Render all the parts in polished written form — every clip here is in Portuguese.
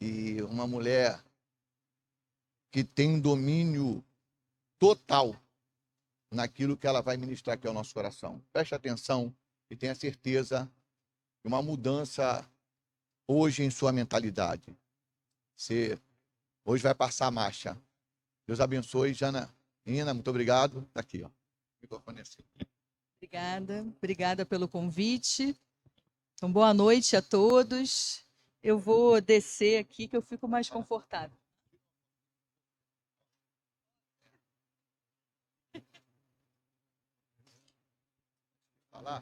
e uma mulher que tem um domínio total naquilo que ela vai ministrar aqui ao nosso coração. Preste atenção e tenha certeza de uma mudança hoje em sua mentalidade. Você hoje vai passar a marcha. Deus abençoe, Janaína, muito obrigado. Está aqui, ó. O microfone é seu. Obrigada pelo convite. Então, boa noite a todos. Eu vou descer aqui que eu fico mais confortável. Falar?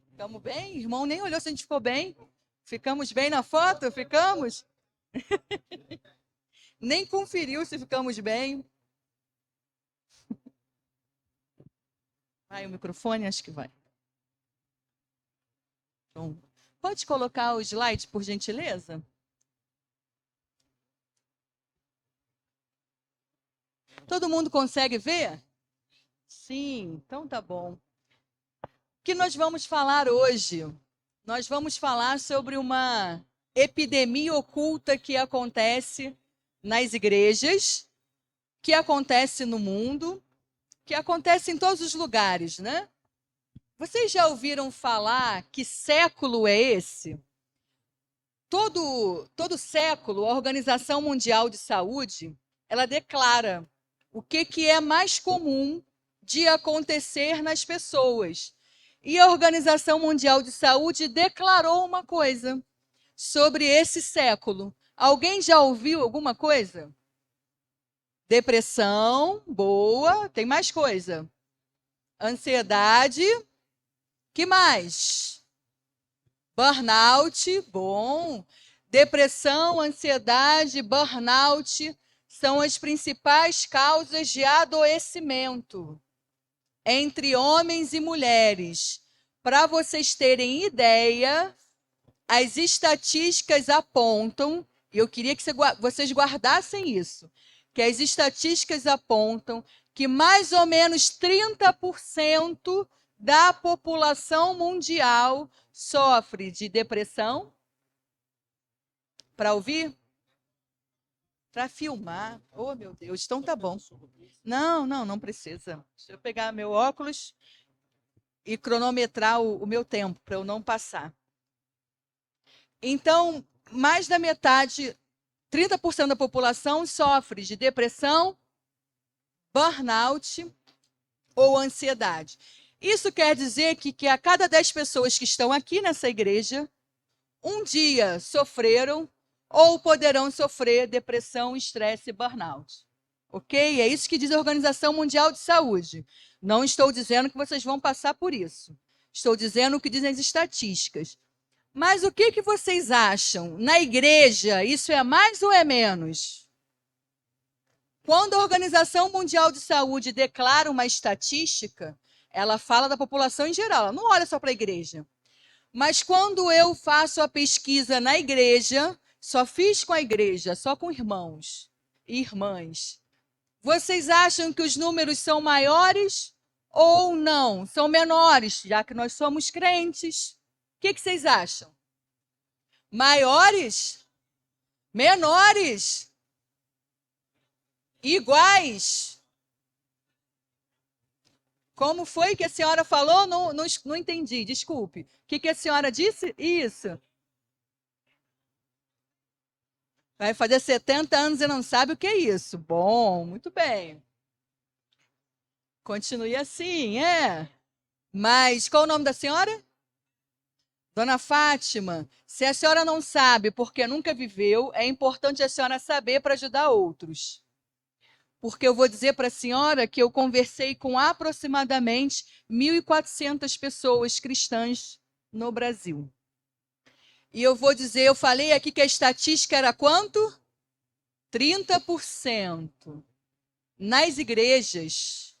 Ficamos bem? O irmão nem olhou se a gente ficou bem. Ficamos bem na foto? Ficamos? Nem conferiu se ficamos bem. Vai o microfone? Acho que vai. Então, pode colocar o slide, por gentileza? Todo mundo consegue ver? Sim, então tá bom. O que nós vamos falar hoje? Nós vamos falar sobre uma epidemia oculta que acontece nas igrejas, que acontece no mundo, que acontece em todos os lugares, né? Vocês já ouviram falar que século é esse? Todo século, a Organização Mundial de Saúde, ela declara o que é mais comum de acontecer nas pessoas. E a Organização Mundial de Saúde declarou uma coisa sobre esse século. Alguém já ouviu alguma coisa? Depressão, boa. Tem mais coisa. Ansiedade. Que mais? Burnout, bom. Depressão, ansiedade, burnout são as principais causas de adoecimento entre homens e mulheres. Para vocês terem ideia, as estatísticas apontam, e eu queria que vocês guardassem isso, que as estatísticas apontam que mais ou menos 30% da população mundial sofre de depressão. Para ouvir? Para filmar. Oh, meu Deus, então tá bom. Não precisa. Deixa eu pegar meu óculos e cronometrar o meu tempo, para eu não passar. Então, mais da metade, 30% da população sofre de depressão, burnout ou ansiedade. Isso quer dizer que a cada 10 pessoas que estão aqui nessa igreja, um dia sofreram ou poderão sofrer depressão, estresse e burnout. Ok? É isso que diz a Organização Mundial de Saúde. Não estou dizendo que vocês vão passar por isso. Estou dizendo o que dizem as estatísticas. Mas o que vocês acham? Na igreja, isso é mais ou é menos? Quando a Organização Mundial de Saúde declara uma estatística, ela fala da população em geral, ela não olha só para a igreja. Mas quando eu faço a pesquisa na igreja, só fiz com a igreja, só com irmãos e irmãs. Vocês acham que os números são maiores ou não? São menores, já que nós somos crentes. O que vocês acham? Maiores? Menores? Iguais? Como foi que a senhora falou? Não entendi, desculpe. O que a senhora disse? Isso. Vai fazer 70 anos e não sabe o que é isso. Bom, muito bem. Continue assim, é. Mas qual o nome da senhora? Dona Fátima, se a senhora não sabe porque nunca viveu, é importante a senhora saber para ajudar outros. Porque eu vou dizer para a senhora que eu conversei com aproximadamente 1.400 pessoas cristãs no Brasil. E eu vou dizer, eu falei aqui que a estatística era quanto? 30%. Nas igrejas,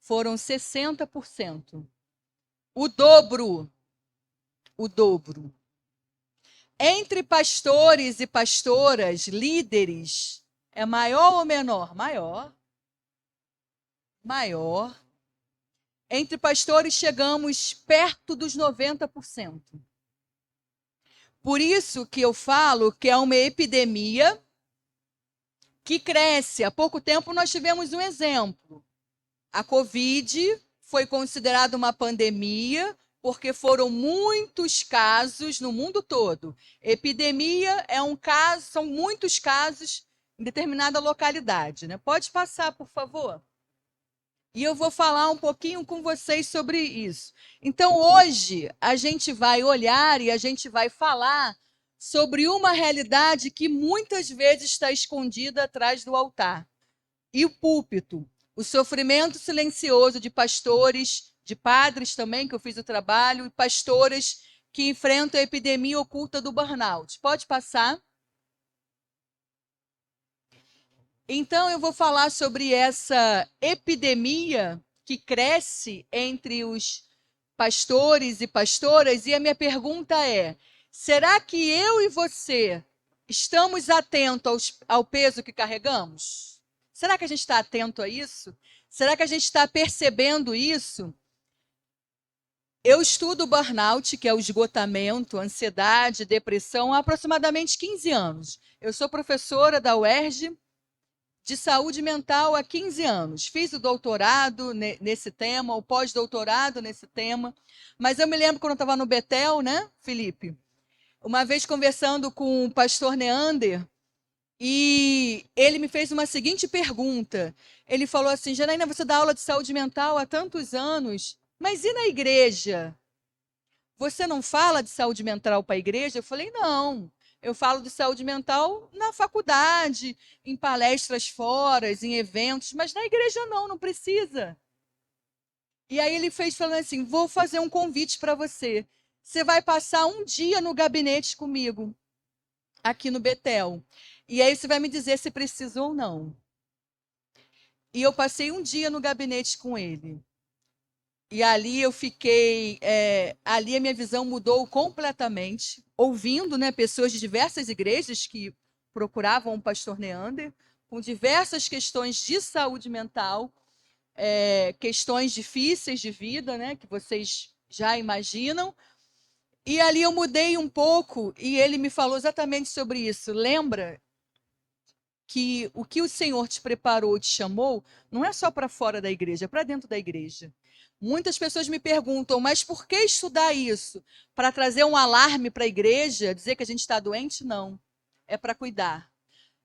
foram 60%. O dobro. O dobro. Entre pastores e pastoras, líderes, é maior ou menor? Maior. maior. Entre pastores chegamos perto dos 90%. Por isso que eu falo que é uma epidemia que cresce. Há pouco tempo nós tivemos um exemplo. A Covid foi considerada uma pandemia porque foram muitos casos no mundo todo. Epidemia é um caso, são muitos casos em determinada localidade, né? Pode passar, por favor. E eu vou falar um pouquinho com vocês sobre isso. Então, hoje, a gente vai olhar e a gente vai falar sobre uma realidade que muitas vezes está escondida atrás do altar. E o púlpito, o sofrimento silencioso de pastores, de padres também, que eu fiz o trabalho, e pastoras que enfrentam a epidemia oculta do burnout. Pode passar? Então, eu vou falar sobre essa epidemia que cresce entre os pastores e pastoras, e a minha pergunta é: será que eu e você estamos atentos ao peso que carregamos? Será que a gente está atento a isso? Será que a gente está percebendo isso? Eu estudo burnout, que é o esgotamento, ansiedade, depressão, há aproximadamente 15 anos. Eu sou professora da UERJ, de saúde mental há 15 anos. Fiz o doutorado nesse tema, o pós-doutorado nesse tema. Mas eu me lembro quando eu estava no Betel, né, Felipe? Uma vez conversando com o pastor Neander, e ele me fez uma seguinte pergunta. Ele falou assim: Janaína, você dá aula de saúde mental há tantos anos, mas e na igreja? Você não fala de saúde mental para a igreja? Eu falei: não. Eu falo de saúde mental na faculdade, em palestras fora, em eventos, mas na igreja não precisa. E aí ele fez falando assim: vou fazer um convite para você. Você vai passar um dia no gabinete comigo, aqui no Betel. E aí você vai me dizer se precisa ou não. E eu passei um dia no gabinete com ele. E ali eu fiquei, ali a minha visão mudou completamente, ouvindo, né, pessoas de diversas igrejas que procuravam o pastor Neander, com diversas questões de saúde mental, questões difíceis de vida, né, que vocês já imaginam. E ali eu mudei um pouco e ele me falou exatamente sobre isso. Lembra que o que o Senhor te preparou, te chamou, não é só para fora da igreja, é para dentro da igreja. Muitas pessoas me perguntam, mas por que estudar isso? Para trazer um alarme para a igreja, dizer que a gente está doente? Não. É para cuidar.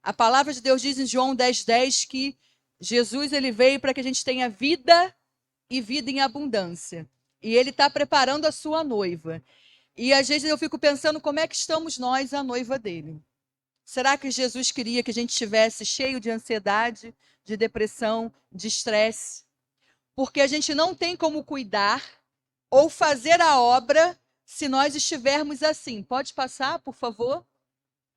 A palavra de Deus diz em João 10:10 que Jesus ele veio para que a gente tenha vida e vida em abundância. E ele está preparando a sua noiva. E às vezes eu fico pensando como é que estamos nós, a noiva dele. Será que Jesus queria que a gente estivesse cheio de ansiedade, de depressão, de estresse? Porque a gente não tem como cuidar ou fazer a obra se nós estivermos assim. Pode passar, por favor?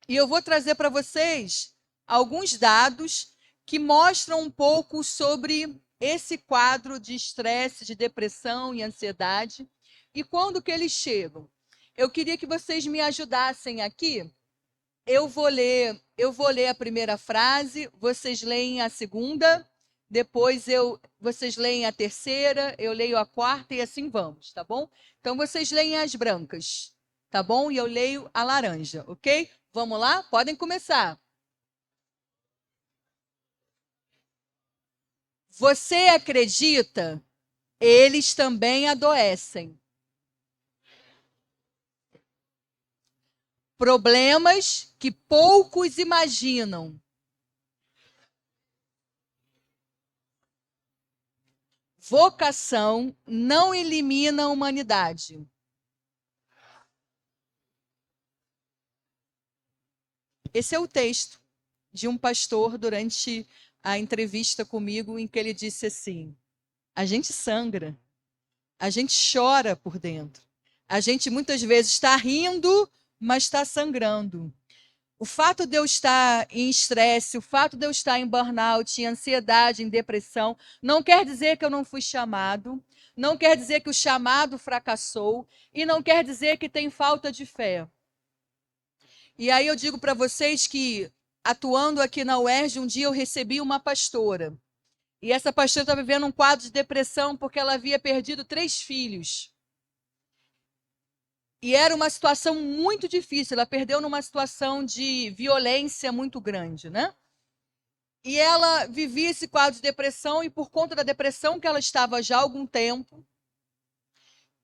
E eu vou trazer para vocês alguns dados que mostram um pouco sobre esse quadro de estresse, de depressão e ansiedade e quando que eles chegam. Eu queria que vocês me ajudassem aqui. Eu vou ler a primeira frase, vocês leem a segunda, depois vocês leem a terceira, eu leio a quarta e assim vamos, tá bom? Então vocês leem as brancas, tá bom? E eu leio a laranja, ok? Vamos lá? Podem começar. Você acredita? Eles também adoecem. Problemas que poucos imaginam. Vocação não elimina a humanidade. Esse é o texto de um pastor durante a entrevista comigo, em que ele disse assim: a gente sangra, a gente chora por dentro, a gente muitas vezes está rindo, mas está sangrando. O fato de eu estar em estresse, o fato de eu estar em burnout, em ansiedade, em depressão, não quer dizer que eu não fui chamado, não quer dizer que o chamado fracassou e não quer dizer que tem falta de fé. E aí eu digo para vocês que, atuando aqui na UERJ, um dia eu recebi uma pastora. E essa pastora estava vivendo um quadro de depressão porque ela havia perdido 3 filhos. E era uma situação muito difícil. Ela perdeu numa situação de violência muito grande, né? E ela vivia esse quadro de depressão e por conta da depressão que ela estava já há algum tempo,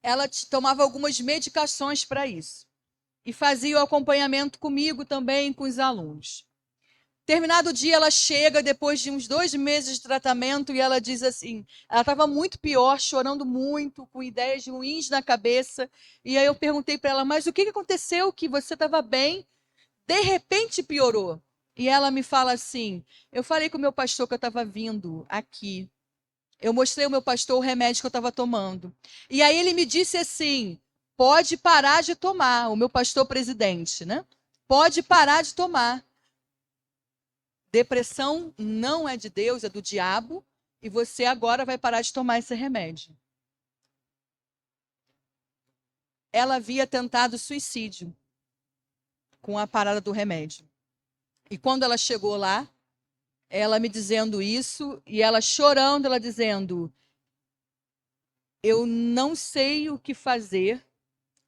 ela tomava algumas medicações para isso. E fazia o acompanhamento comigo também, com os alunos. Terminado o dia, ela chega depois de uns 2 meses de tratamento e ela diz assim, ela estava muito pior, chorando muito, com ideias ruins na cabeça. E aí eu perguntei para ela, mas o que aconteceu que você estava bem, de repente piorou? E ela me fala assim, eu falei com o meu pastor que eu estava vindo aqui. Eu mostrei ao meu pastor o remédio que eu estava tomando. E aí ele me disse assim, pode parar de tomar, o meu pastor presidente, né? Pode parar de tomar. Depressão não é de Deus, é do diabo, e você agora vai parar de tomar esse remédio. Ela havia tentado suicídio com a parada do remédio. E quando ela chegou lá, ela me dizendo isso, e ela chorando, ela dizendo, eu não sei o que fazer,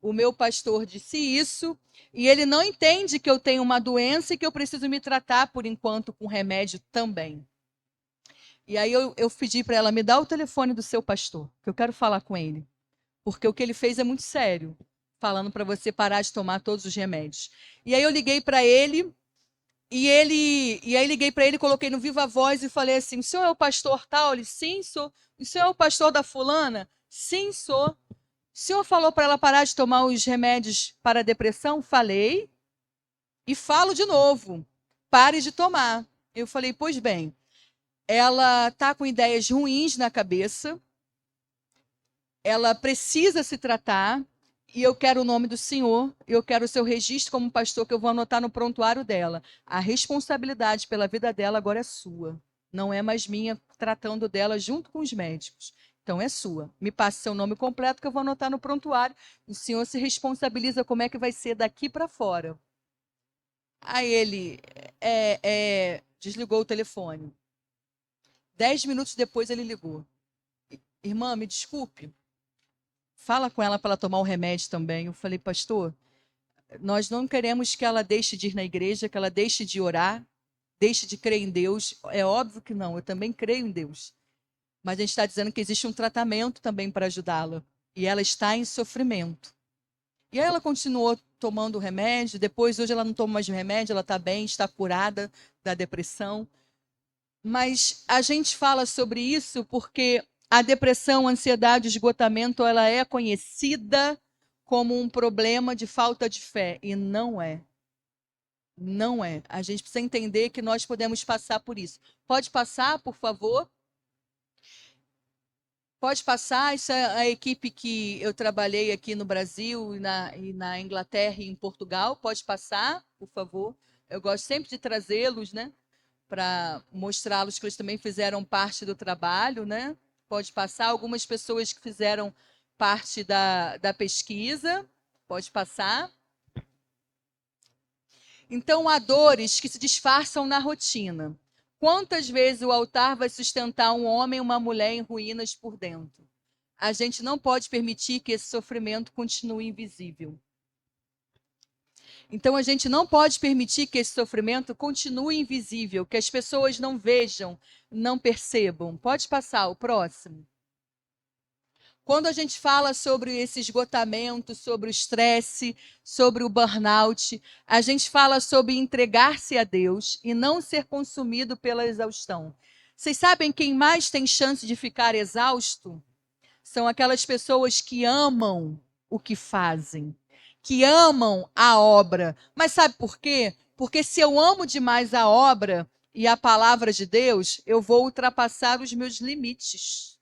o meu pastor disse isso, e ele não entende que eu tenho uma doença e que eu preciso me tratar, por enquanto, com remédio também. E aí eu pedi para ela, me dá o telefone do seu pastor, que eu quero falar com ele. Porque o que ele fez é muito sério, falando para você parar de tomar todos os remédios. E aí eu liguei para ele, e aí liguei para ele, coloquei no Viva Voz e falei assim, o senhor é o pastor tal? Ele, sim, sou. O senhor é o pastor da fulana? Sim, sou. O senhor falou para ela parar de tomar os remédios para a depressão? Falei. E falo de novo, pare de tomar. Eu falei, pois bem, ela está com ideias ruins na cabeça, ela precisa se tratar, e eu quero o nome do senhor, eu quero o seu registro como pastor, que eu vou anotar no prontuário dela. A responsabilidade pela vida dela agora é sua, não é mais minha, tratando dela junto com os médicos. Então é sua. Me passe seu nome completo que eu vou anotar no prontuário. O senhor se responsabiliza como é que vai ser daqui para fora. Aí ele desligou o telefone. 10 minutos depois ele ligou. Irmã, me desculpe. Fala com ela para ela tomar o remédio também. Eu falei, pastor, nós não queremos que ela deixe de ir na igreja, que ela deixe de orar, deixe de crer em Deus. É óbvio que não, eu também creio em Deus. Mas a gente está dizendo que existe um tratamento também para ajudá-la. E ela está em sofrimento. E aí ela continuou tomando o remédio. Depois, hoje ela não toma mais o remédio, ela está bem, está curada da depressão. Mas a gente fala sobre isso porque a depressão, a ansiedade, o esgotamento, ela é conhecida como um problema de falta de fé. E não é. Não é. A gente precisa entender que nós podemos passar por isso. Pode passar, por favor? Pode passar. Isso é a equipe que eu trabalhei aqui no Brasil e na Inglaterra e em Portugal. Pode passar, por favor. Eu gosto sempre de trazê-los, né? Para mostrá-los que eles também fizeram parte do trabalho, né? Pode passar. Algumas pessoas que fizeram parte da pesquisa. Pode passar. Então, há dores que se disfarçam na rotina. Quantas vezes o altar vai sustentar um homem e uma mulher em ruínas por dentro? A gente não pode permitir que esse sofrimento continue invisível. Então, a gente não pode permitir que esse sofrimento continue invisível, que as pessoas não vejam, não percebam. Pode passar o próximo. Quando a gente fala sobre esse esgotamento, sobre o estresse, sobre o burnout, a gente fala sobre entregar-se a Deus e não ser consumido pela exaustão. Vocês sabem quem mais tem chance de ficar exausto? São aquelas pessoas que amam o que fazem, que amam a obra. Mas sabe por quê? Porque se eu amo demais a obra e a palavra de Deus, eu vou ultrapassar os meus limites.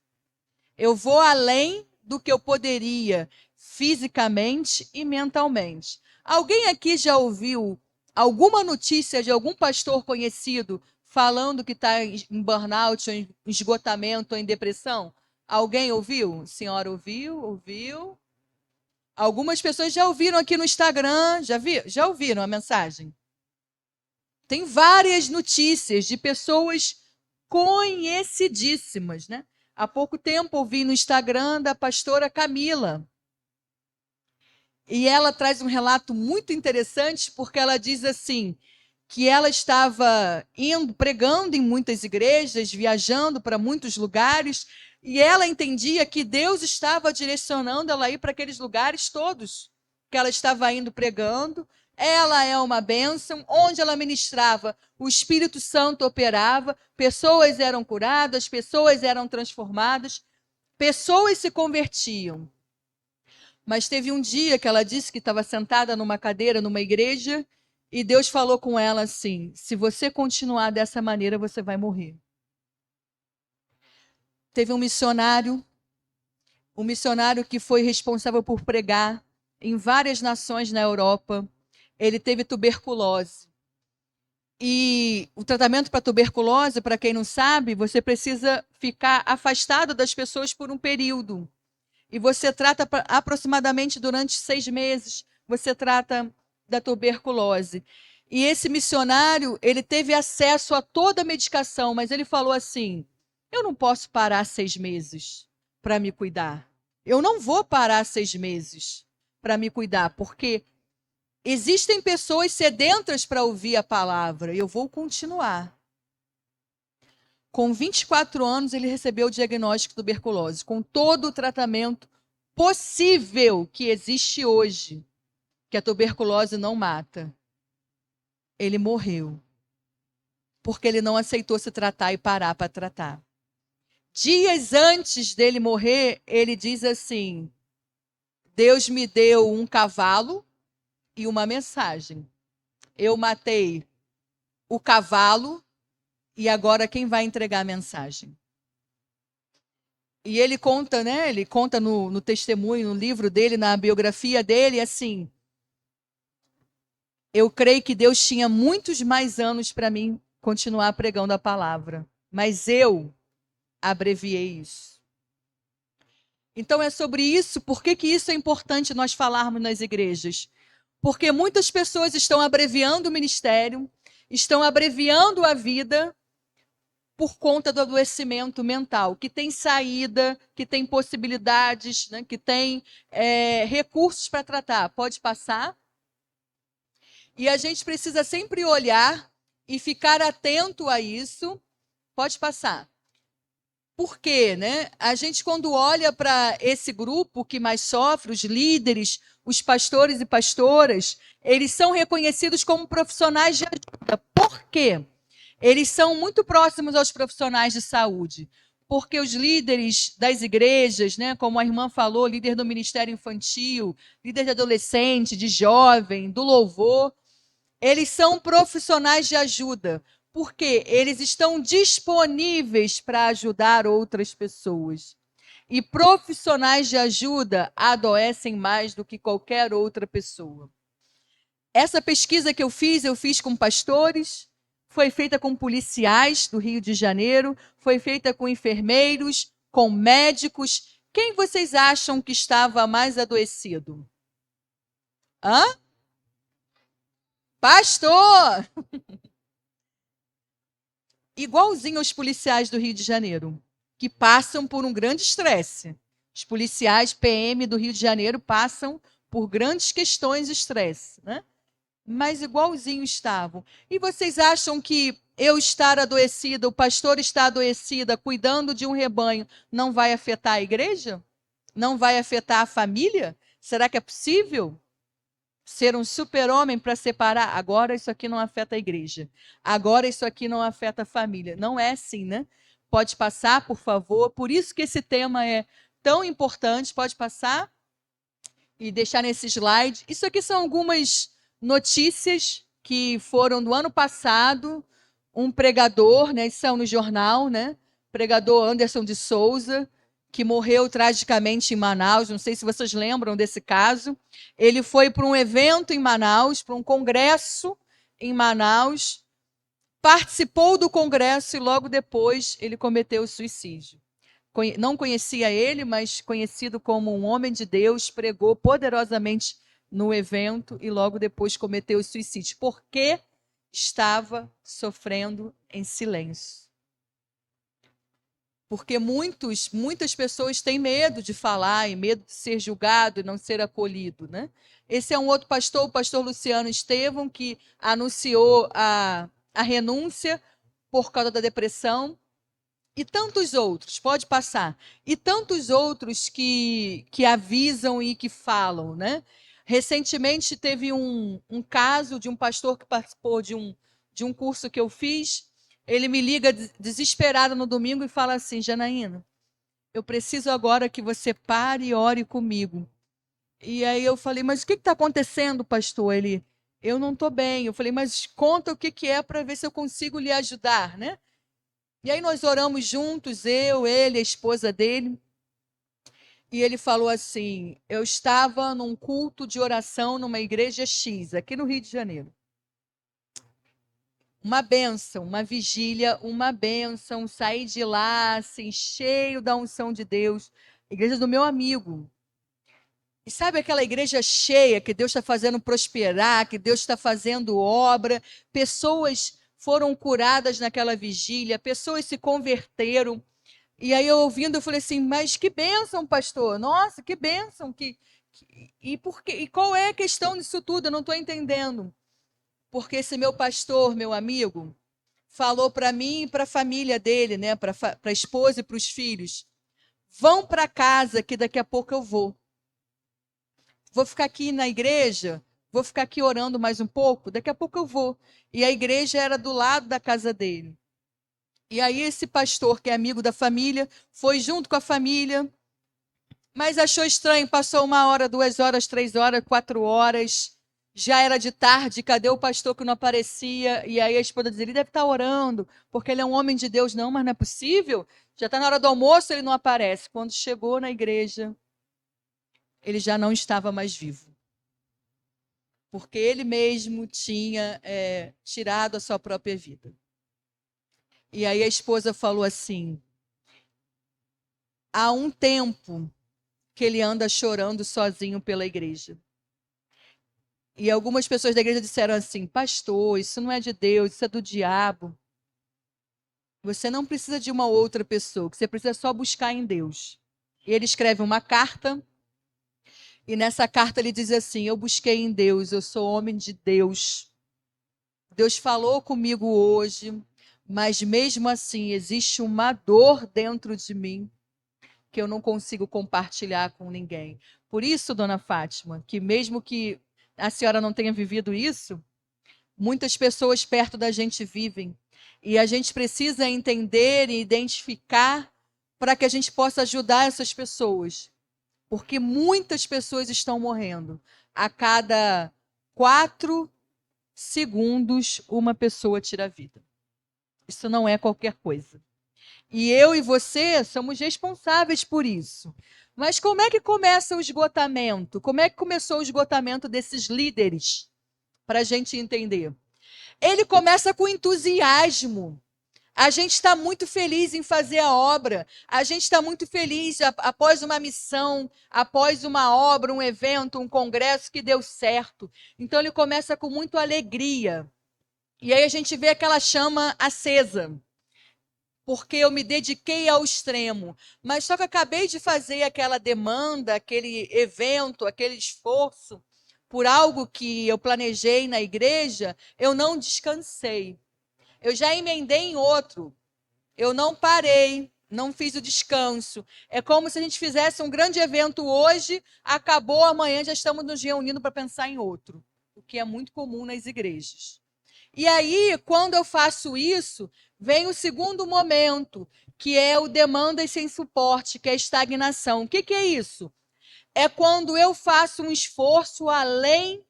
Eu vou além do que eu poderia fisicamente e mentalmente. Alguém aqui já ouviu alguma notícia de algum pastor conhecido falando que está em burnout, ou em esgotamento, ou em depressão? Alguém ouviu? Senhora ouviu? Ouviu? Algumas pessoas já ouviram aqui no Instagram, já ouviram a mensagem? Tem várias notícias de pessoas conhecidíssimas, né? Há pouco tempo ouvi no Instagram da pastora Camila. E ela traz um relato muito interessante, porque ela diz assim, que ela estava pregando em muitas igrejas, viajando para muitos lugares, e ela entendia que Deus estava direcionando ela a ir para aqueles lugares todos, que ela estava indo pregando. Ela é uma bênção, onde ela ministrava, o Espírito Santo operava, pessoas eram curadas, pessoas eram transformadas, pessoas se convertiam. Mas teve um dia que ela disse que estava sentada numa cadeira numa igreja e Deus falou com ela assim: se você continuar dessa maneira, você vai morrer. Teve um missionário que foi responsável por pregar em várias nações na Europa. Ele teve tuberculose. E o tratamento para tuberculose, para quem não sabe, você precisa ficar afastado das pessoas por um período. E você trata aproximadamente durante 6 meses, você trata da tuberculose. E esse missionário, ele teve acesso a toda a medicação, mas ele falou assim: eu não posso parar 6 meses para me cuidar. Eu não vou parar 6 meses para me cuidar, porque existem pessoas sedentas para ouvir a palavra. Eu vou continuar. Com 24 anos, ele recebeu o diagnóstico de tuberculose, com todo o tratamento possível que existe hoje, que a tuberculose não mata. Ele morreu, porque ele não aceitou se tratar e parar para tratar. Dias antes dele morrer, ele diz assim: Deus me deu um cavalo e uma mensagem. Eu matei o cavalo e agora quem vai entregar a mensagem? E ele conta, né? Ele conta no testemunho, no livro dele, na biografia dele, assim: eu creio que Deus tinha muitos mais anos para mim continuar pregando a palavra, mas eu abreviei isso. Então é sobre isso. Por que isso é importante nós falarmos nas igrejas? Porque muitas pessoas estão abreviando o ministério, estão abreviando a vida por conta do adoecimento mental, que tem saída, que tem possibilidades, né, que tem recursos para tratar. Pode passar? E a gente precisa sempre olhar e ficar atento a isso. Pode passar. Por quê, né? A gente, quando olha para esse grupo que mais sofre, os líderes, os pastores e pastoras, eles são reconhecidos como profissionais de ajuda. Por quê? Eles são muito próximos aos profissionais de saúde, porque os líderes das igrejas, né, como a irmã falou, líder do ministério infantil, líder de adolescente, de jovem, do louvor, eles são profissionais de ajuda, porque eles estão disponíveis para ajudar outras pessoas. E profissionais de ajuda adoecem mais do que qualquer outra pessoa. Essa pesquisa que eu fiz com pastores, foi feita com policiais do Rio de Janeiro, foi feita com enfermeiros, com médicos. Quem vocês acham que estava mais adoecido? Hã? Pastor! Igualzinho aos policiais do Rio de Janeiro, que passam por um grande estresse. Os policiais PM do Rio de Janeiro passam por grandes questões de estresse, né? Mas igualzinho estavam. E vocês acham que eu estar adoecida, o pastor estar adoecida, cuidando de um rebanho, não vai afetar a igreja? Não vai afetar a família? Será que é possível ser um super-homem para separar? Agora isso aqui não afeta a igreja. Agora isso aqui não afeta a família. Não é assim, né? Pode passar, por favor. Por isso que esse tema é tão importante. Pode passar e deixar nesse slide. Isso aqui são algumas notícias que foram do ano passado. Um pregador, né, são no jornal, né? Pregador Anderson de Souza, que morreu tragicamente em Manaus. Não sei se vocês lembram desse caso. Ele foi para um evento em Manaus, para um congresso em Manaus, participou do congresso e logo depois ele cometeu suicídio. Não conhecia ele, mas conhecido como um homem de Deus, pregou poderosamente no evento e logo depois cometeu suicídio, porque estava sofrendo em silêncio. Porque muitas pessoas têm medo de falar e medo de ser julgado e não ser acolhido, né? Esse é um outro pastor, o pastor Luciano Estevão, que anunciou a renúncia por causa da depressão. E tantos outros, pode passar. E tantos outros que avisam e que falam, né? Recentemente teve um caso de um pastor que participou de um curso que eu fiz. Ele me liga desesperado no domingo e fala assim: Janaína, eu preciso agora que você pare e ore comigo. E aí eu falei: mas o que está acontecendo, pastor? Ele: eu não estou bem. Eu falei: mas conta o que é para ver se eu consigo lhe ajudar, né? E aí nós oramos juntos, eu, ele, a esposa dele. E ele falou assim: eu estava num culto de oração numa igreja X, aqui no Rio de Janeiro. Uma bênção, uma vigília, uma bênção. Saí de lá, assim, cheio da unção de Deus. Igreja do meu amigo. E sabe aquela igreja cheia que Deus está fazendo prosperar, que Deus está fazendo obra? Pessoas foram curadas naquela vigília, pessoas se converteram. E aí eu ouvindo, eu falei assim, mas que bênção, pastor. Nossa, que bênção. E, por quê? E qual é a questão disso tudo? Eu não estou entendendo. Porque esse meu pastor, meu amigo, falou para mim e para a família dele, né, para a esposa e para os filhos, vão para casa que daqui a pouco eu vou. Vou ficar aqui na igreja, vou ficar aqui orando mais um pouco, daqui a pouco eu vou. E a igreja era do lado da casa dele. E aí esse pastor, que é amigo da família, foi junto com a família, mas achou estranho, passou 1 hora, 2 horas, 3 horas, 4 horas, já era de tarde, cadê o pastor que não aparecia? E aí a esposa dizia, ele deve estar orando, porque ele é um homem de Deus. Não, mas não é possível, já está na hora do almoço, ele não aparece. Quando chegou na igreja, ele já não estava mais vivo. Porque ele mesmo tinha tirado a sua própria vida. E aí a esposa falou assim, há um tempo que ele anda chorando sozinho pela igreja. E algumas pessoas da igreja disseram assim, pastor, isso não é de Deus, isso é do diabo. Você não precisa de uma outra pessoa, que você precisa só buscar em Deus. E ele escreve uma carta, e nessa carta ele diz assim, eu busquei em Deus, eu sou homem de Deus. Deus falou comigo hoje, mas mesmo assim existe uma dor dentro de mim que eu não consigo compartilhar com ninguém. Por isso, dona Fátima, que mesmo que a senhora não tenha vivido isso, muitas pessoas perto da gente vivem. E a gente precisa entender e identificar para que a gente possa ajudar essas pessoas. Porque muitas pessoas estão morrendo. A cada 4 segundos, uma pessoa tira a vida. Isso não é qualquer coisa. E eu e você somos responsáveis por isso. Mas como é que começa o esgotamento? Como é que começou o esgotamento desses líderes? Para a gente entender. Ele começa com entusiasmo. A gente está muito feliz em fazer a obra. A gente está muito feliz após uma missão, após uma obra, um evento, um congresso que deu certo. Então ele começa com muita alegria. E aí a gente vê aquela chama acesa. Porque eu me dediquei ao extremo. Mas só que acabei de fazer aquela demanda, aquele evento, aquele esforço, por algo que eu planejei na igreja, eu não descansei. Eu já emendei em outro. Eu não parei, não fiz o descanso. É como se a gente fizesse um grande evento hoje, acabou, amanhã já estamos nos reunindo para pensar em outro. O que é muito comum nas igrejas. E aí, quando eu faço isso, vem o segundo momento, que é o demandas sem suporte, que é a estagnação. O que é isso? É quando eu faço um esforço além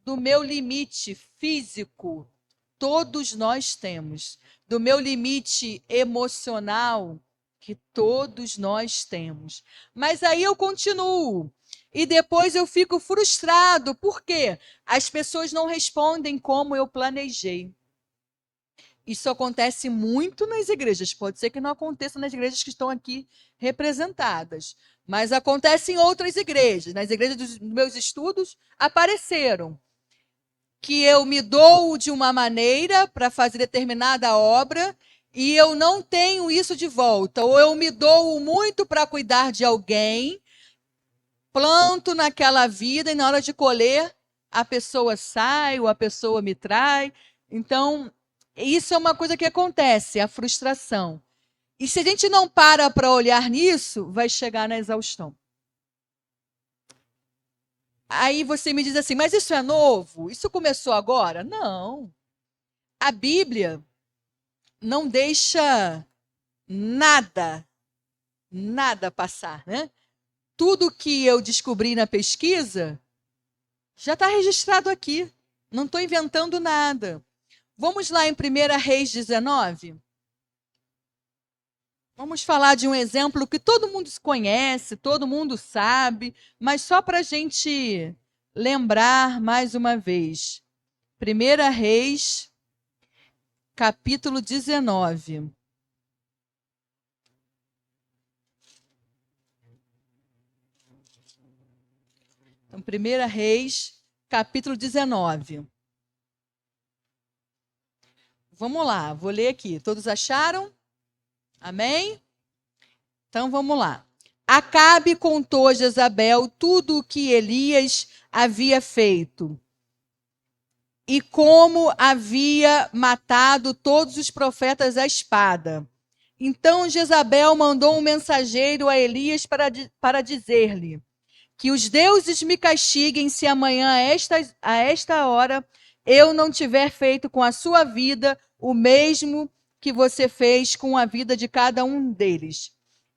do meu limite físico. Todos nós temos. Do meu limite emocional, que todos nós temos. Mas aí eu continuo. E depois eu fico frustrado. Por quê? As pessoas não respondem como eu planejei. Isso acontece muito nas igrejas. Pode ser que não aconteça nas igrejas que estão aqui representadas. Mas acontece em outras igrejas. Nas igrejas dos meus estudos, apareceram. Que eu me dou de uma maneira para fazer determinada obra e eu não tenho isso de volta, ou eu me dou muito para cuidar de alguém, planto naquela vida e na hora de colher, a pessoa sai ou a pessoa me trai. Então, isso é uma coisa que acontece, a frustração. E se a gente não para olhar nisso, vai chegar na exaustão. Aí você me diz assim, mas isso é novo? Isso começou agora? Não. A Bíblia não deixa nada passar, né? Tudo que eu descobri na pesquisa já está registrado aqui. Não estou inventando nada. Vamos lá em 1 Reis 19? Vamos falar de um exemplo que todo mundo conhece, todo mundo sabe, mas só para a gente lembrar mais uma vez. 1 Reis, capítulo 19. Então, 1 Reis, capítulo 19. Vamos lá, vou ler aqui. Todos acharam? Amém? Então, vamos lá. Acabe contou a Jezabel tudo o que Elias havia feito e como havia matado todos os profetas à espada. Então Jezabel mandou um mensageiro a Elias para dizer-lhe: que os deuses me castiguem se amanhã a esta hora eu não tiver feito com a sua vida o mesmo que você fez com a vida de cada um deles.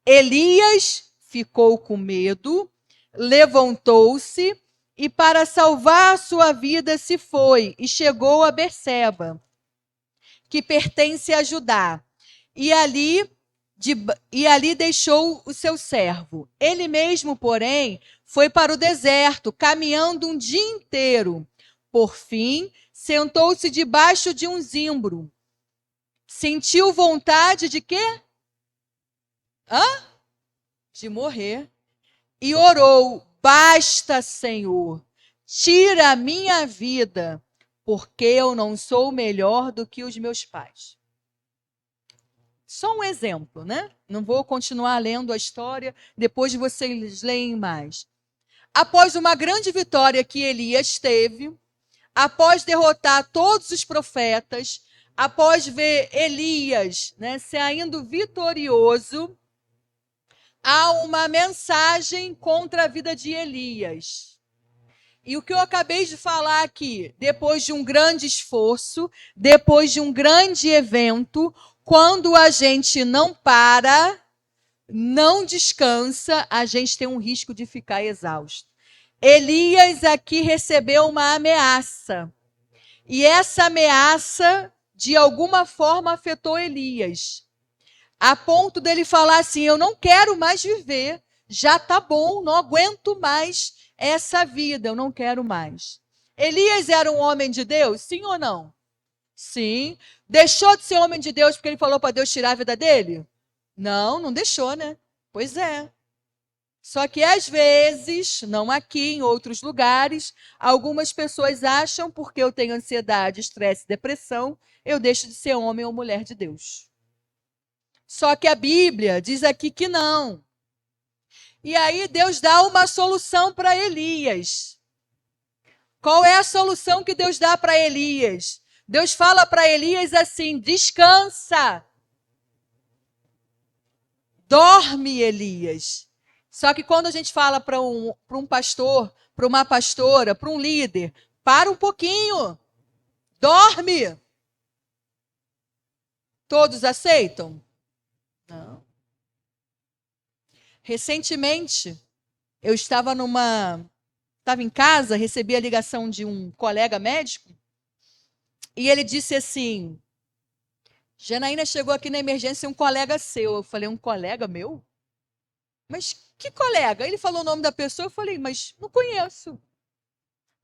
Elias ficou com medo, levantou-se e para salvar a sua vida se foi e chegou a Berseba, que pertence a Judá. E ali deixou o seu servo. Ele mesmo, porém, foi para o deserto, caminhando um dia inteiro. Por fim, sentou-se debaixo de um zimbro. Sentiu vontade de quê? De morrer. E orou: basta, Senhor, tira a minha vida, porque eu não sou melhor do que os meus pais. Só um exemplo, né? Não vou continuar lendo a história, depois vocês leem mais. Após uma grande vitória que Elias teve, após derrotar todos os profetas, após ver Elias, né, saindo vitorioso, há uma mensagem contra a vida de Elias. E o que eu acabei de falar aqui, depois de um grande esforço, depois de um grande evento, quando a gente não para, não descansa, a gente tem um risco de ficar exausto. Elias aqui recebeu uma ameaça. E essa ameaça, de alguma forma, afetou Elias. A ponto dele falar assim: eu não quero mais viver, já está bom, não aguento mais essa vida, eu não quero mais. Elias era um homem de Deus? Sim ou não? Sim. Deixou de ser homem de Deus porque ele falou para Deus tirar a vida dele? Não, não deixou, né? Pois é. Só que às vezes, não aqui, em outros lugares, algumas pessoas acham porque eu tenho ansiedade, estresse, depressão, eu deixo de ser homem ou mulher de Deus. Só que a Bíblia diz aqui que não. E aí Deus dá uma solução para Elias. Qual é a solução que Deus dá para Elias? Deus fala para Elias assim: descansa. Dorme, Elias. Só que quando a gente fala para um pastor, para uma pastora, para um líder, para um pouquinho, dorme. Todos aceitam? Não. Recentemente, eu estava em casa, recebi a ligação de um colega médico, e ele disse assim: Janaína, chegou aqui na emergência um colega seu. Eu falei: um colega meu? Mas que colega? Ele falou o nome da pessoa, eu falei: mas não conheço.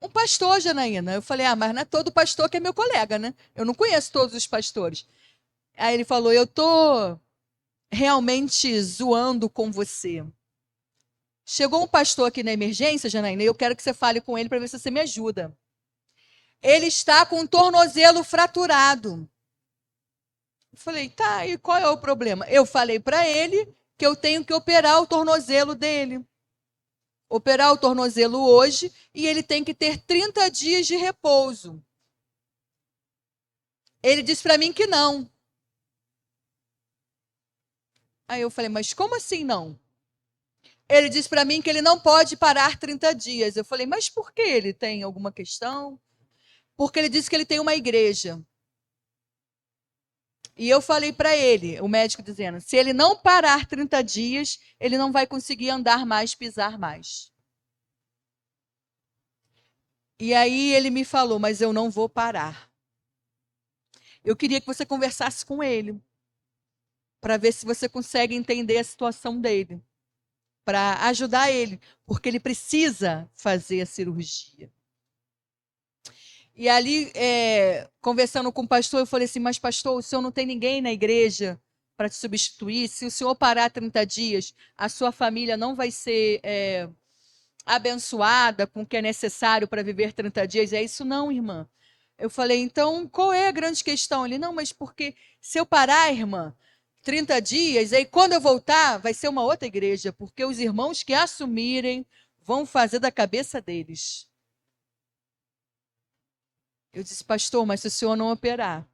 Um pastor, Janaína. Eu falei: mas não é todo pastor que é meu colega, né? Eu não conheço todos os pastores. Aí ele falou: eu estou realmente zoando com você. Chegou um pastor aqui na emergência, Janaína, e eu quero que você fale com ele para ver se você me ajuda. Ele está com o tornozelo fraturado. Falei, tá, e qual é o problema? Eu falei para ele que eu tenho que operar o tornozelo dele. Operar o tornozelo hoje e ele tem que ter 30 dias de repouso. Ele disse para mim que não. Aí eu falei, mas como assim não? Ele disse para mim que ele não pode parar 30 dias. Eu falei, mas por que? Ele tem alguma questão? Porque ele disse que ele tem uma igreja. E eu falei para ele, o médico dizendo, se ele não parar 30 dias, ele não vai conseguir andar mais, pisar mais. E aí ele me falou, mas eu não vou parar. Eu queria que você conversasse com ele, para ver se você consegue entender a situação dele, para ajudar ele, porque ele precisa fazer a cirurgia. E ali, conversando com o pastor, eu falei assim, mas pastor, o senhor não tem ninguém na igreja para te substituir? Se o senhor parar 30 dias, a sua família não vai ser abençoada com o que é necessário para viver 30 dias? É isso não, irmã. Eu falei, então, qual é a grande questão? Ele, não, mas porque se eu parar, irmã, 30 dias, aí quando eu voltar, vai ser uma outra igreja, porque os irmãos que assumirem vão fazer da cabeça deles. Eu disse, pastor, mas se o senhor não operar,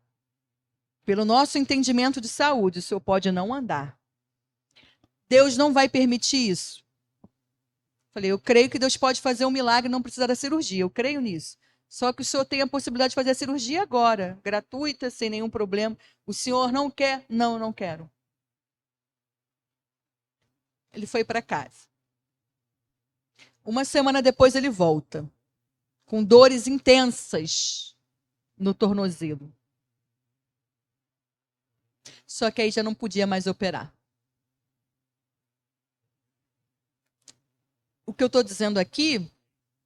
pelo nosso entendimento de saúde, o senhor pode não andar. Deus não vai permitir isso. Falei, eu creio que Deus pode fazer um milagre e não precisar da cirurgia. Eu creio nisso. Só que o senhor tem a possibilidade de fazer a cirurgia agora, gratuita, sem nenhum problema. O senhor não quer? Não, não quero. Ele foi para casa. Uma semana depois ele volta, com dores intensas no tornozelo. Só que aí já não podia mais operar. O que eu estou dizendo aqui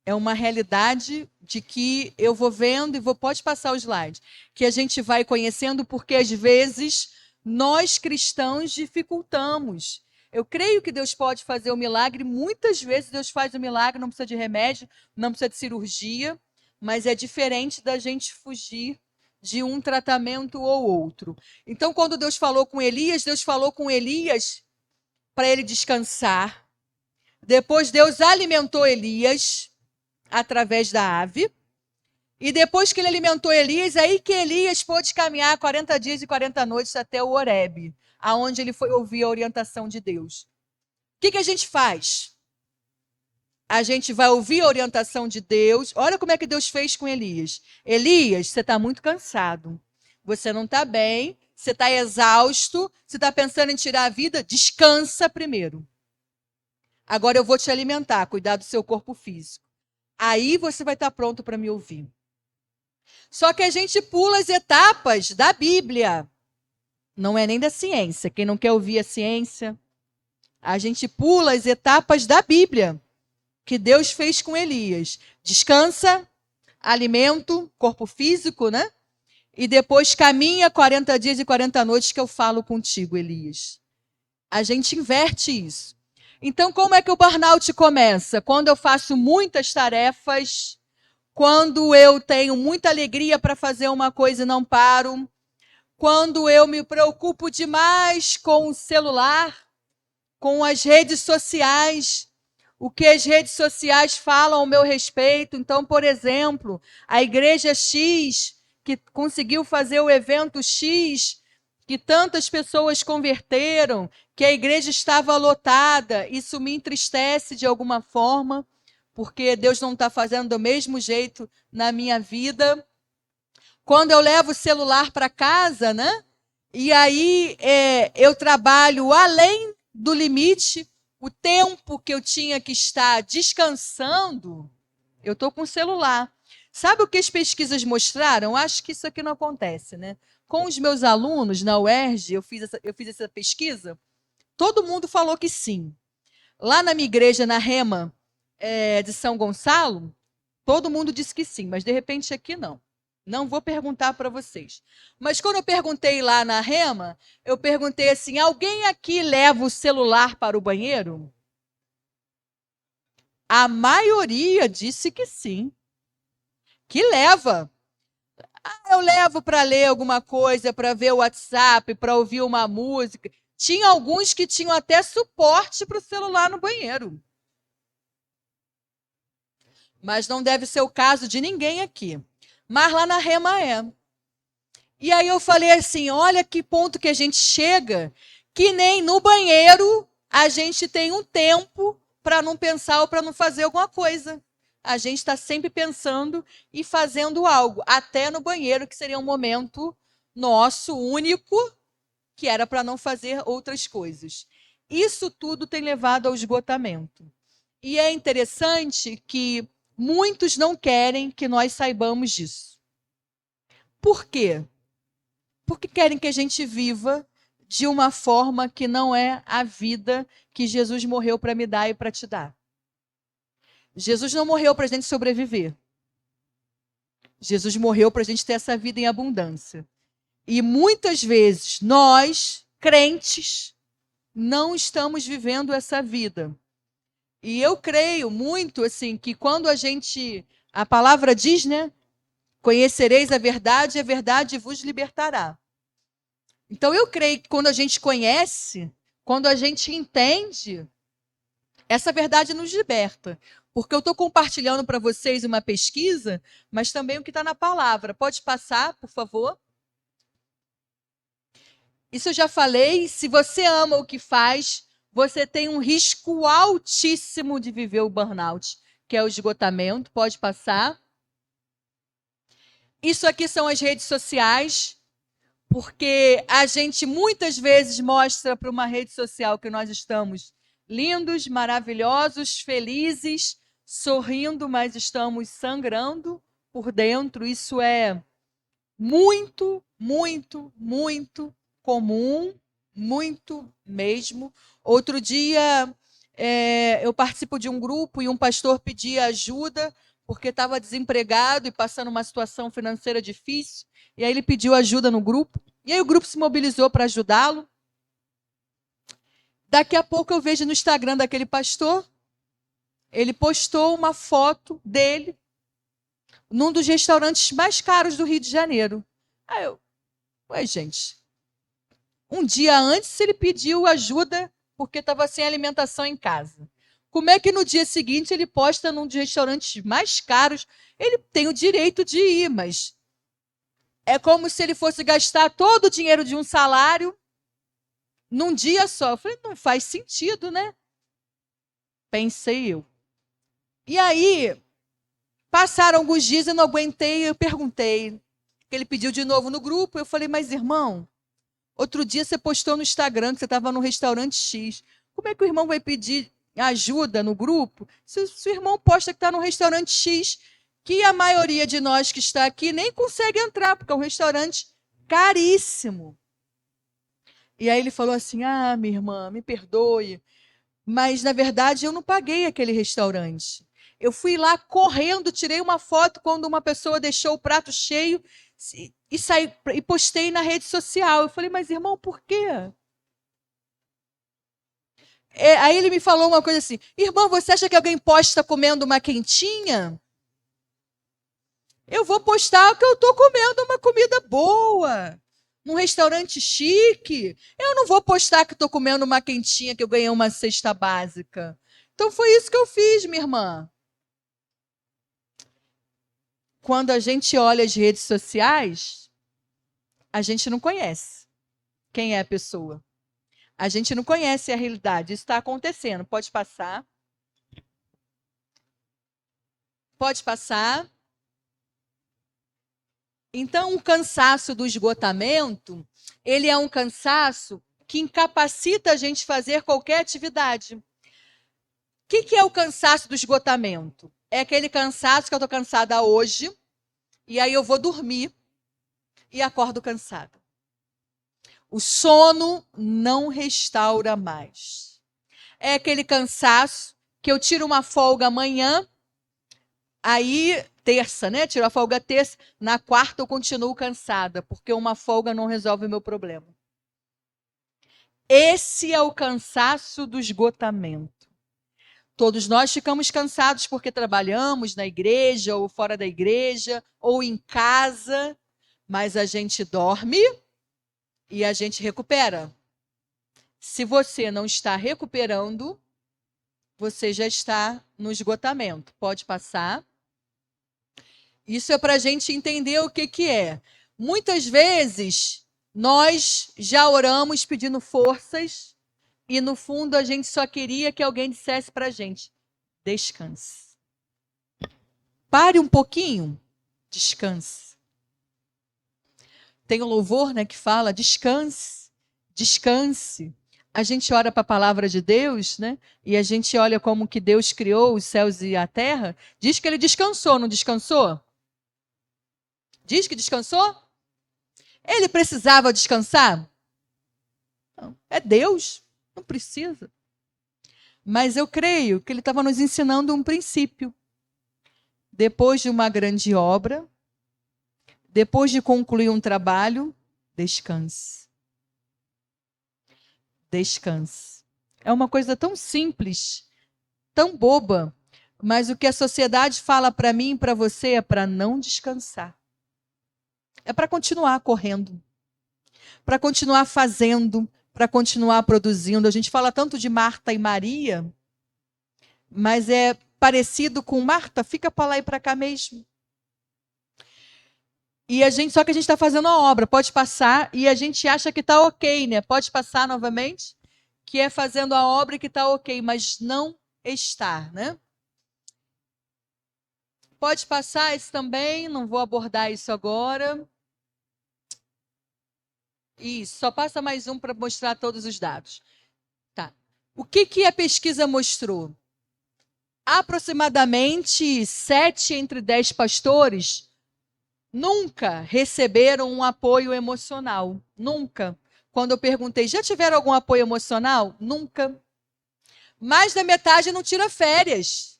é uma realidade de que eu vou vendo e pode passar o slide, que a gente vai conhecendo porque às vezes nós cristãos dificultamos. Eu creio que Deus pode fazer o milagre, muitas vezes Deus faz o milagre, não precisa de remédio, não precisa de cirurgia, mas é diferente da gente fugir de um tratamento ou outro. Então, quando Deus falou com Elias para ele descansar. Depois Deus alimentou Elias através da ave. E depois que ele alimentou Elias, aí que Elias pôde caminhar 40 dias e 40 noites até o Horebe, aonde ele foi ouvir a orientação de Deus. O que a gente faz? A gente vai ouvir a orientação de Deus. Olha como é que Deus fez com Elias. Elias, você está muito cansado. Você não está bem. Você está exausto. Você está pensando em tirar a vida? Descansa primeiro. Agora eu vou te alimentar, cuidar do seu corpo físico. Aí você vai estar pronto para me ouvir. Só que a gente pula as etapas da Bíblia. Não é nem da ciência. Quem não quer ouvir a ciência, a gente pula as etapas da Bíblia que Deus fez com Elias. Descansa, alimento, corpo físico, né? E depois caminha 40 dias e 40 noites que eu falo contigo, Elias. A gente inverte isso. Então, como é que o burnout começa? Quando eu faço muitas tarefas, quando eu tenho muita alegria para fazer uma coisa e não paro, quando eu me preocupo demais com o celular, com as redes sociais, o que as redes sociais falam ao meu respeito. Então, por exemplo, a igreja X, que conseguiu fazer o evento X, que tantas pessoas converteram, que a igreja estava lotada, isso me entristece de alguma forma, porque Deus não está fazendo do mesmo jeito na minha vida. Quando eu levo o celular para casa, né? E aí eu trabalho além do limite, o tempo que eu tinha que estar descansando, eu estou com o celular. Sabe o que as pesquisas mostraram? Acho que isso aqui não acontece, né? Com os meus alunos na UERJ, eu fiz essa pesquisa, todo mundo falou que sim. Lá na minha igreja, na Rema de São Gonçalo, todo mundo disse que sim, mas de repente aqui não. Não vou perguntar para vocês. Mas quando eu perguntei lá na Rema, eu perguntei assim, alguém aqui leva o celular para o banheiro? A maioria disse que sim. Que leva. Eu levo para ler alguma coisa, para ver o WhatsApp, para ouvir uma música. Tinha alguns que tinham até suporte para o celular no banheiro. Mas não deve ser o caso de ninguém aqui. Mas lá na Rema é. E aí eu falei assim, olha que ponto que a gente chega, que nem no banheiro a gente tem um tempo para não pensar ou para não fazer alguma coisa. A gente está sempre pensando e fazendo algo, até no banheiro, que seria um momento nosso, único, que era para não fazer outras coisas. Isso tudo tem levado ao esgotamento. E é interessante que muitos não querem que nós saibamos disso. Por quê? Porque querem que a gente viva de uma forma que não é a vida que Jesus morreu para me dar e para te dar. Jesus não morreu para a gente sobreviver. Jesus morreu para a gente ter essa vida em abundância. E muitas vezes nós, crentes, não estamos vivendo essa vida. E eu creio muito assim que quando a palavra diz, né? Conhecereis a verdade vos libertará. Então eu creio que quando a gente conhece, quando a gente entende, essa verdade nos liberta. Porque eu estou compartilhando para vocês uma pesquisa, mas também o que está na palavra. Pode passar, por favor? Isso eu já falei. Se você ama o que faz, você tem um risco altíssimo de viver o burnout, que é o esgotamento. Pode passar. Isso aqui são as redes sociais, porque a gente muitas vezes mostra para uma rede social que nós estamos lindos, maravilhosos, felizes, sorrindo, mas estamos sangrando por dentro. Isso é muito, muito, muito comum, muito mesmo. Outro dia, eu participo de um grupo e um pastor pedia ajuda porque estava desempregado e passando uma situação financeira difícil. E aí ele pediu ajuda no grupo. E aí o grupo se mobilizou para ajudá-lo. Daqui a pouco eu vejo no Instagram daquele pastor, ele postou uma foto dele num dos restaurantes mais caros do Rio de Janeiro. Aí eu, gente, um dia antes ele pediu ajuda porque estava sem alimentação em casa. Como é que no dia seguinte ele posta num dos restaurantes mais caros? Ele tem o direito de ir, mas é como se ele fosse gastar todo o dinheiro de um salário num dia só. Eu falei, não faz sentido, né? Pensei eu. E aí, passaram alguns dias, eu não aguentei, eu perguntei. Ele pediu de novo no grupo, eu falei, mas irmão, outro dia você postou no Instagram que você estava no restaurante X. Como é que o irmão vai pedir ajuda no grupo se o irmão posta que está no restaurante X, que a maioria de nós que está aqui nem consegue entrar, porque é um restaurante caríssimo. E aí ele falou assim, minha irmã, me perdoe, mas na verdade eu não paguei aquele restaurante. Eu fui lá correndo, tirei uma foto quando uma pessoa deixou o prato cheio e saí e postei na rede social. Eu falei, mas irmão, por quê? Aí ele me falou uma coisa assim, irmão, você acha que alguém posta comendo uma quentinha? Eu vou postar que eu estou comendo uma comida boa, num restaurante chique. Eu não vou postar que estou comendo uma quentinha que eu ganhei uma cesta básica. Então foi isso que eu fiz, minha irmã. Quando a gente olha as redes sociais, a gente não conhece quem é a pessoa. A gente não conhece a realidade. Isso está acontecendo. Pode passar. Pode passar. Então, o cansaço do esgotamento, ele é um cansaço que incapacita a gente fazer qualquer atividade. O que é o cansaço do esgotamento? É aquele cansaço que eu estou cansada hoje, e aí eu vou dormir e acordo cansada. O sono não restaura mais. É aquele cansaço que eu tiro uma folga amanhã, aí terça, né? Tiro a folga terça, na quarta eu continuo cansada, porque uma folga não resolve o meu problema. Esse é o cansaço do esgotamento. Todos nós ficamos cansados porque trabalhamos na igreja, ou fora da igreja, ou em casa, Mas a gente dorme e a gente recupera. Se você não está recuperando, você já está no esgotamento. Pode passar. Isso é para a gente entender o que é. Muitas vezes, nós já oramos pedindo forças e, no fundo, a gente só queria que alguém dissesse para a gente: descanse. Pare um pouquinho, descanse. Tem um louvor, né, que fala: descanse, descanse. A gente ora para a palavra de Deus, né? E a gente olha como que Deus criou os céus e a terra. Diz que ele descansou, não descansou? Diz que descansou? Ele precisava descansar? Não. É Deus, não precisa. Mas eu creio que ele estava nos ensinando um princípio. Depois de uma grande obra, depois de concluir um trabalho, descanse. Descanse. É uma coisa tão simples, tão boba, mas o que a sociedade fala para mim e para você é para não descansar. É para continuar correndo, para continuar fazendo, para continuar produzindo. A gente fala tanto de Marta e Maria, mas é parecido com Marta, fica para lá e para cá mesmo. E só que a gente está fazendo a obra, pode passar, e a gente acha que está ok, né? Pode passar novamente, que é fazendo a obra e que está ok, mas não está, né? Pode passar esse também, não vou abordar isso agora. Isso, só passa mais um para mostrar todos os dados. Tá. O que a pesquisa mostrou? Aproximadamente 7 entre 10 pastores nunca receberam um apoio emocional. Nunca. Quando eu perguntei, já tiveram algum apoio emocional? Nunca. Mais da metade não tira férias.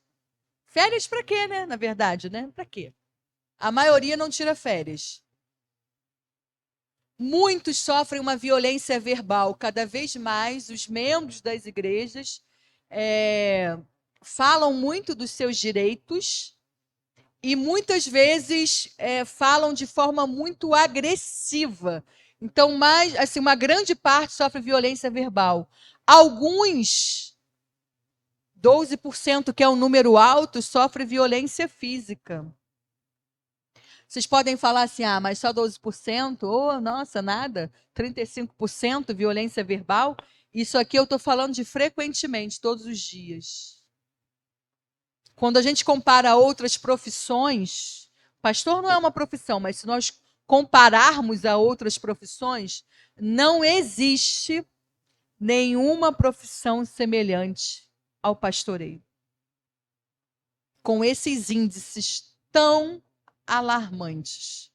Férias para quê, né? Na verdade, né? Para quê? A maioria não tira férias. Muitos sofrem uma violência verbal. Cada vez mais os membros das igrejas falam muito dos seus direitos e muitas vezes falam de forma muito agressiva. Então, assim, uma grande parte sofre violência verbal. Alguns, 12%, que é um número alto, sofre violência física. Vocês podem falar assim, mas só 12%? Oh, nossa, nada. 35% violência verbal. Isso aqui eu estou falando de frequentemente, todos os dias. Quando a gente compara outras profissões, pastor não é uma profissão, mas se nós compararmos a outras profissões, não existe nenhuma profissão semelhante ao pastoreio. Com esses índices tão alarmantes,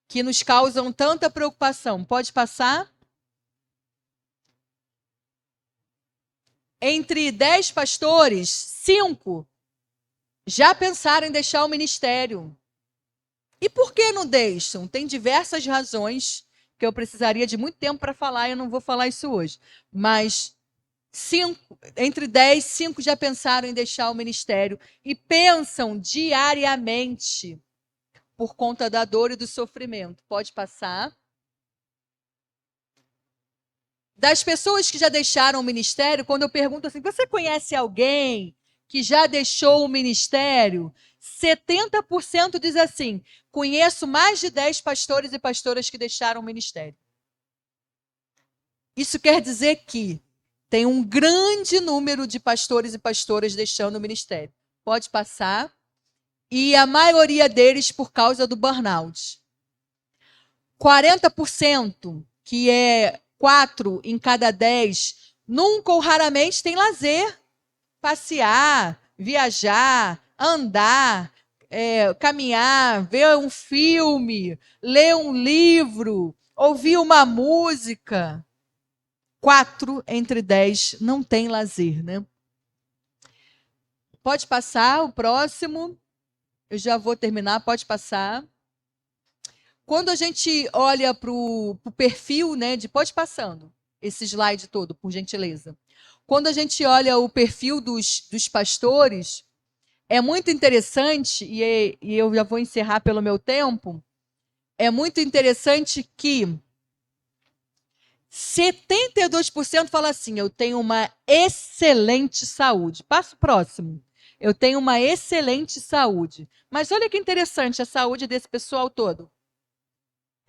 que nos causam tanta preocupação. Pode passar? Entre 10 pastores, 5 já pensaram em deixar o ministério. E por que não deixam? Tem diversas razões que eu precisaria de muito tempo para falar e eu não vou falar isso hoje. Mas 5, entre 10, 5 já pensaram em deixar o ministério e pensam diariamente por conta da dor e do sofrimento. Pode passar. Das pessoas que já deixaram o ministério, quando eu pergunto assim, você conhece alguém que já deixou o ministério? 70% diz assim, conheço mais de 10 pastores e pastoras que deixaram o ministério. Isso quer dizer que tem um grande número de pastores e pastoras deixando o ministério. Pode passar. E a maioria deles por causa do burnout. 40%, que é 4 em cada 10, nunca ou raramente tem lazer. Passear, viajar, andar, caminhar, ver um filme, ler um livro, ouvir uma música. 4 entre 10 não tem lazer, né? Pode passar o próximo. Eu já vou terminar, pode passar. Quando a gente olha para o perfil, né, pode passando esse slide todo, por gentileza. Quando a gente olha o perfil dos pastores, é muito interessante, e eu já vou encerrar pelo meu tempo, é muito interessante que 72% fala assim: eu tenho uma excelente saúde. Passo próximo. Eu tenho uma excelente saúde. Mas olha que interessante a saúde desse pessoal todo.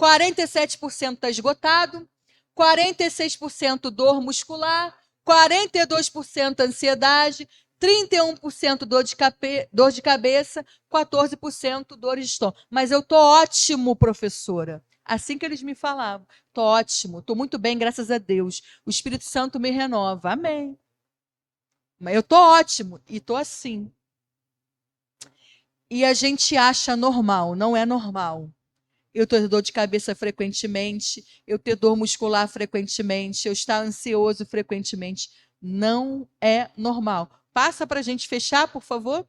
47% está esgotado, 46% dor muscular, 42% ansiedade, 31% dor de cabeça, 14% dores de estômago. Mas eu tô ótimo, professora. Assim que eles me falavam. Tô ótimo, tô muito bem, graças a Deus. O Espírito Santo me renova. Amém. Mas eu tô ótimo e tô assim. E a gente acha normal, não é normal. Eu ter dor de cabeça frequentemente, eu ter dor muscular frequentemente, eu estar ansioso frequentemente. Não é normal. Passa para a gente fechar, por favor.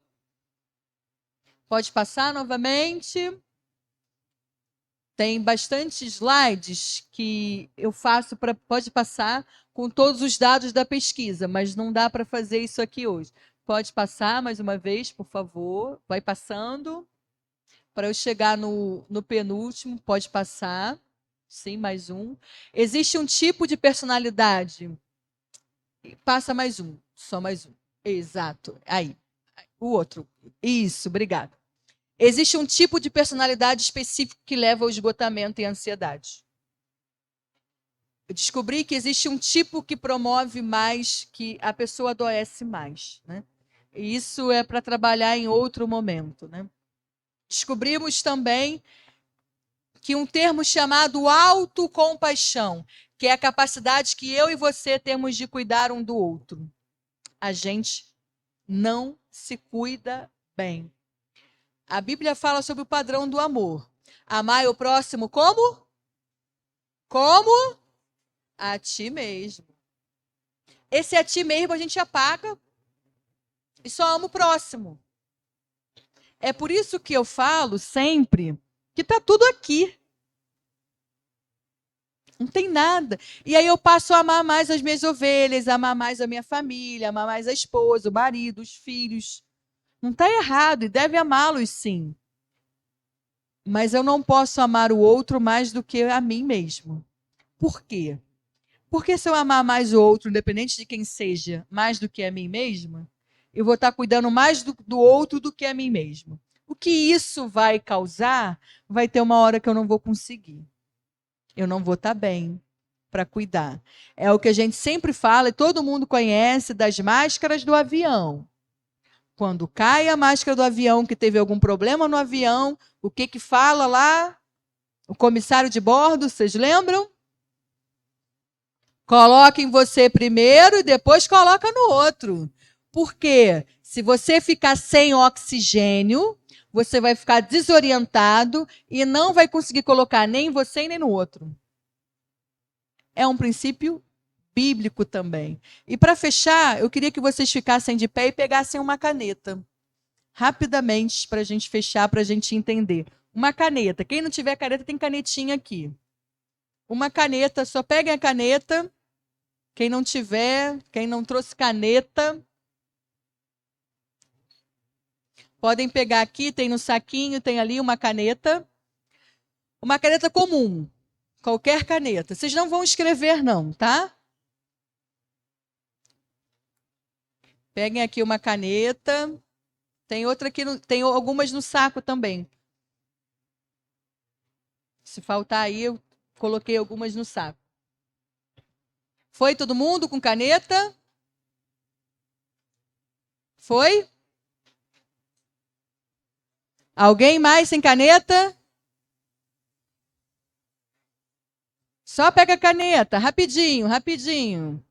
Pode passar novamente. Tem bastante slides que eu faço para. Pode passar com todos os dados da pesquisa, mas não dá para fazer isso aqui hoje. Pode passar mais uma vez, por favor. Vai passando. Para eu chegar no penúltimo, pode passar. Sim, mais um. Existe um tipo de personalidade. Passa mais um. Só mais um. Exato. Aí. O outro. Isso, obrigado. Existe um tipo de personalidade específico que leva ao esgotamento e ansiedade. Eu descobri que existe um tipo que promove mais, que a pessoa adoece mais, né? E isso é para trabalhar em outro momento, né? Descobrimos também que um termo chamado autocompaixão, que é a capacidade que eu e você temos de cuidar um do outro. A gente não se cuida bem. A Bíblia fala sobre o padrão do amor. Amar o próximo como? Como? A ti mesmo. Esse a ti mesmo a gente apaga e só ama o próximo. É por isso que eu falo sempre que está tudo aqui. Não tem nada. E aí eu passo a amar mais as minhas ovelhas, a amar mais a minha família, amar mais a esposa, o marido, os filhos. Não está errado e deve amá-los sim. Mas eu não posso amar o outro mais do que a mim mesmo. Por quê? Porque se eu amar mais o outro, independente de quem seja, mais do que a mim mesma, eu vou estar cuidando mais do outro do que a mim mesmo. O que isso vai causar? Vai ter uma hora que eu não vou conseguir. Eu não vou estar bem para cuidar. É o que a gente sempre fala e todo mundo conhece das máscaras do avião. Quando cai a máscara do avião, que teve algum problema no avião, o que fala lá? O comissário de bordo, vocês lembram? Coloca em você primeiro e depois coloca no outro. Por quê? Se você ficar sem oxigênio, você vai ficar desorientado e não vai conseguir colocar nem em você nem no outro. É um princípio bíblico também. E para fechar, eu queria que vocês ficassem de pé e pegassem uma caneta. Rapidamente, para a gente fechar, para a gente entender. Uma caneta. Quem não tiver caneta, tem canetinha aqui. Uma caneta, só peguem a caneta. Quem não tiver, quem não trouxe caneta, podem pegar aqui, tem no saquinho, tem ali uma caneta. Uma caneta comum. Qualquer caneta. Vocês não vão escrever não, tá? Peguem aqui uma caneta. Tem outra aqui, tem algumas no saco também. Se faltar aí, eu coloquei algumas no saco. Foi todo mundo com caneta? Foi? Alguém mais sem caneta? Só pega a caneta, rapidinho, rapidinho.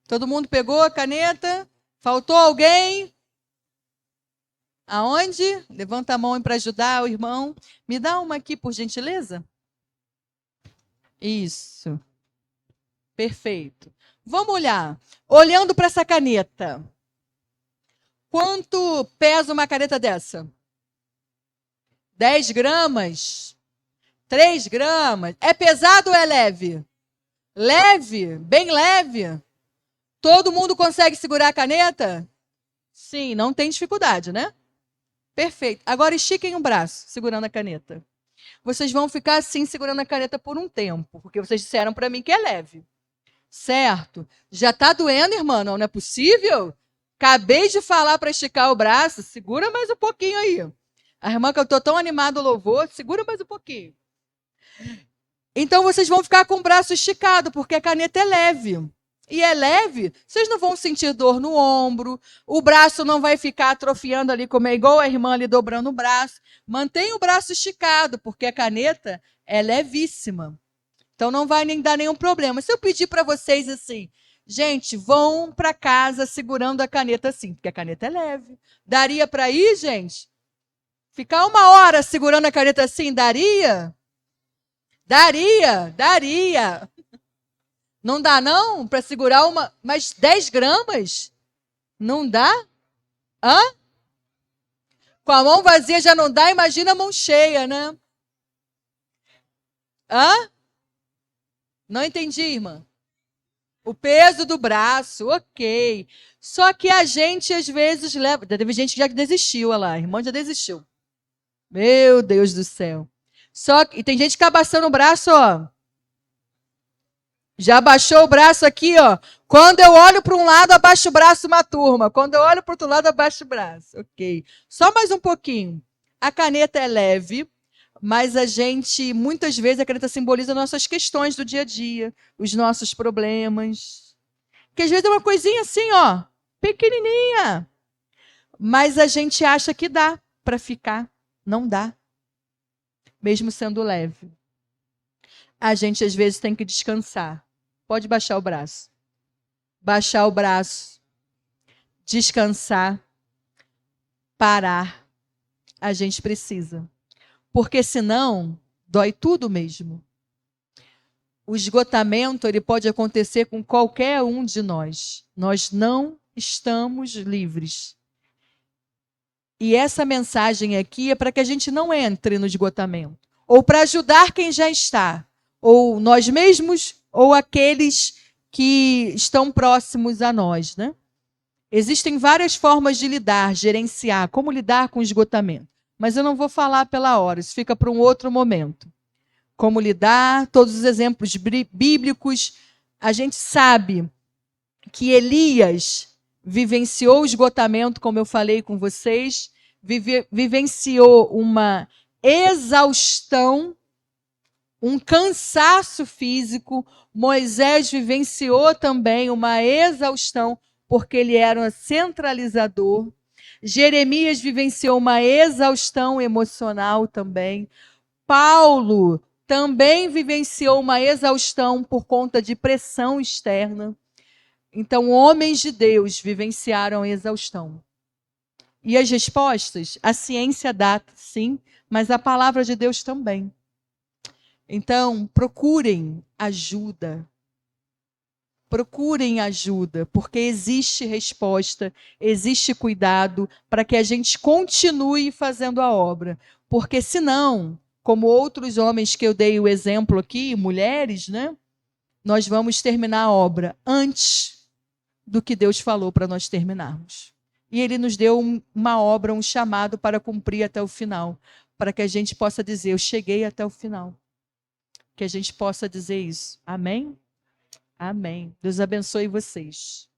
Todo mundo pegou a caneta? Faltou alguém? Aonde? Levanta a mão para ajudar o irmão. Me dá uma aqui, por gentileza. Isso. Perfeito. Vamos olhar. Olhando para essa caneta. Quanto pesa uma caneta dessa? 10 gramas? 3 gramas? É pesado ou é leve? Leve, bem leve. Todo mundo consegue segurar a caneta? Sim, não tem dificuldade, né? Perfeito. Agora estiquem o braço, segurando a caneta. Vocês vão ficar assim, segurando a caneta por um tempo, porque vocês disseram para mim que é leve. Certo? Já está doendo, irmã? Não é possível? Acabei de falar para esticar o braço. Segura mais um pouquinho aí. A irmã que eu estou tão animado, louvor, segura mais um pouquinho. Então vocês vão ficar com o braço esticado, porque a caneta é leve. E é leve, vocês não vão sentir dor no ombro, o braço não vai ficar atrofiando ali, como é igual a irmã ali dobrando o braço. Mantenha o braço esticado, porque a caneta é levíssima. Então não vai nem dar nenhum problema. Se eu pedir para vocês assim, gente, vão para casa segurando a caneta assim, porque a caneta é leve. Daria para ir, gente? Ficar 1 hora segurando a caneta assim, daria? Daria. Não dá não? Para segurar mais 10 gramas? Não dá? Hã? Com a mão vazia já não dá, imagina a mão cheia, né? Hã? Não entendi, irmã. O peso do braço, ok. Só que a gente, às vezes, leva... Teve gente que já desistiu, olha lá. A irmã já desistiu. Meu Deus do céu. E tem gente que abaixando o braço, ó. Já abaixou o braço aqui, ó. Quando eu olho para um lado, abaixo o braço uma turma. Quando eu olho para o outro lado, abaixo o braço. Ok. Só mais um pouquinho. A caneta é leve, mas a gente, muitas vezes, a caneta simboliza nossas questões do dia a dia, os nossos problemas. Que às vezes é uma coisinha assim, ó, pequenininha. Mas a gente acha que dá para ficar. Não dá. Mesmo sendo leve. A gente, às vezes, tem que descansar. Pode baixar o braço. Baixar o braço. Descansar. Parar. A gente precisa. Porque senão, dói tudo mesmo. O esgotamento ele pode acontecer com qualquer um de nós. Nós não estamos livres. E essa mensagem aqui é para que a gente não entre no esgotamento. Ou para ajudar quem já está. Ou nós mesmos, ou aqueles que estão próximos a nós, né? Existem várias formas de lidar, gerenciar, como lidar com o esgotamento. Mas eu não vou falar pela hora, isso fica para um outro momento. Como lidar, todos os exemplos bíblicos. A gente sabe que Elias vivenciou o esgotamento, como eu falei com vocês, vivenciou uma exaustão, um cansaço físico. Moisés vivenciou também uma exaustão, porque ele era um centralizador. Jeremias vivenciou uma exaustão emocional também. Paulo também vivenciou uma exaustão por conta de pressão externa. Então, homens de Deus vivenciaram a exaustão. E as respostas? A ciência dá, sim, mas a palavra de Deus também. Então, procurem ajuda. Procurem ajuda, porque existe resposta, existe cuidado para que a gente continue fazendo a obra. Porque senão, como outros homens que eu dei o exemplo aqui, mulheres, né? Nós vamos terminar a obra antes do que Deus falou para nós terminarmos. E Ele nos deu uma obra, um chamado para cumprir até o final, para que a gente possa dizer, eu cheguei até o final. Que a gente possa dizer isso. Amém? Amém. Deus abençoe vocês.